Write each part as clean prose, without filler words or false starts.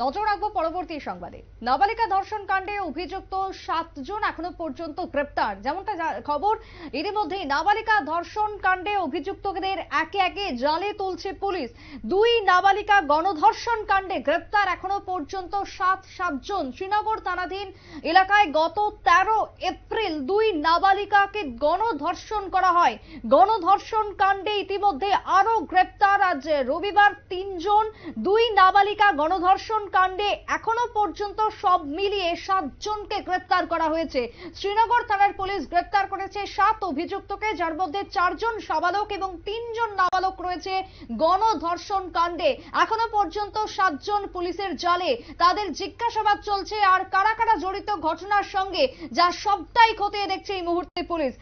নজর রাখবো পরবর্তী সংবাদে। নাবালিকা ধর্ষণ কাণ্ডে অভিযুক্ত 7 জন এখনো পর্যন্ত গ্রেপ্তার। যেমনটা খবর, ইতিমধ্যেই নাবালিকা ধর্ষণ কাণ্ডে অভিযুক্তদের একে একে জালে তুলছে পুলিশ। 2 নাবালিকা গণধর্ষণ কাণ্ডে গ্রেপ্তার এখনো পর্যন্ত 7 জন। শ্রীনগর থানাধীন এলাকায় গত 13 এপ্রিল 2 নাবালিকাকে গণধর্ষণ করা হয়। গণধর্ষণ কাণ্ডে ইতিমধ্যে আরো গ্রেপ্তার। আজ রবিবার 3 জন। 2 নাবালিকা গণধর্ষণ কাণ্ডে এখনো পর্যন্ত সব মিলিয়ে 7 জনকে গ্রেপ্তার করা হয়েছে। শ্রীনগর থানার পুলিশ গ্রেপ্তার করেছে 7 অভিযুক্তকে, যার মধ্যে 4 জন সাবালক এবং 3 জন নাবালক রয়েছে গণধর্ষণ কাণ্ডে। এখনো পর্যন্ত 7 জন পুলিশের জালে, তাদের জিজ্ঞাসাবাদ চলছে। আর কারা কারা জড়িত ঘটনার সঙ্গে, যা সবটাই খতিয়ে দেখছে এই মুহূর্তে পুলিশ।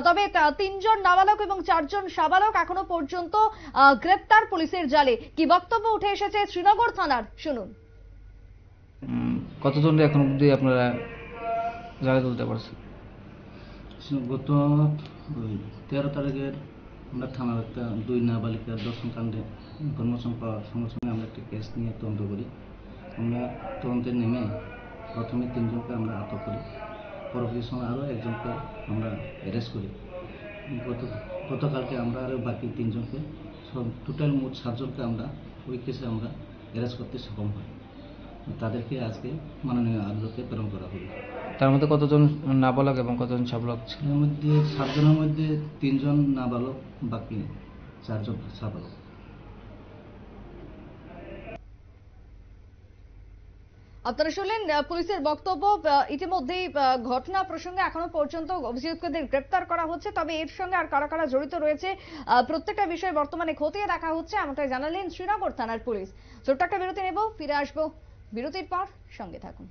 তবে 3 জন নাবালক এবং 4 জন সাবালক এখনো পর্যন্ত গ্রেপ্তার পুলিশের জালে। কি বক্তব্য উঠে এসেছে শ্রীনগর থানার, শুনুন। কতজন এখন অবধি আপনারা জায়গা তুলতে পারছেন? গত 13 তারিখের আমরা থানার একটা 2 নাবালিকার ধর্ষণ কাণ্ডে ইনফরমেশন পাওয়ার সঙ্গে সঙ্গে আমরা একটা কেস নিয়ে তদন্ত করি। আমরা তদন্তে নেমে প্রথমে 3 জনকে আমরা আটক করি, পরবর্তী সময় আরও একজনকে আমরা অ্যারেস্ট করি। গতকালকে আমরা আরও বাকি 3 জনকে, সব টোটাল মোট 7 জনকে আমরা ওই কেসে আমরা অ্যারেস্ট করতে সক্ষম হই। তাদেরকে আজকে মাননীয় আদালতে প্রেরণ করা হবে। তার মধ্যে কতজন নাবালক এবং কতজন সাবালক ছিল? এর মধ্যে 7 জনের মধ্যে 3 জন নাবালক, বাকি 4 জন সাবালক। আপনারা শুনলেন পুলিশের বক্তব্য। ইতিমধ্যেই ঘটনা প্রসঙ্গে এখনো পর্যন্ত অভিযুক্তদের গ্রেপ্তার করা হচ্ছে। তবে এর সঙ্গে আর কারা কারা জড়িত রয়েছে প্রত্যেকটা বিষয় বর্তমানে খতিয়ে দেখা হচ্ছে, এমনটাই জানালেন শ্রীনগর থানার পুলিশ। ছোট্ট একটা বিরতি নেব, ফিরে আসবো বিরতির পর। সঙ্গে থাকুন।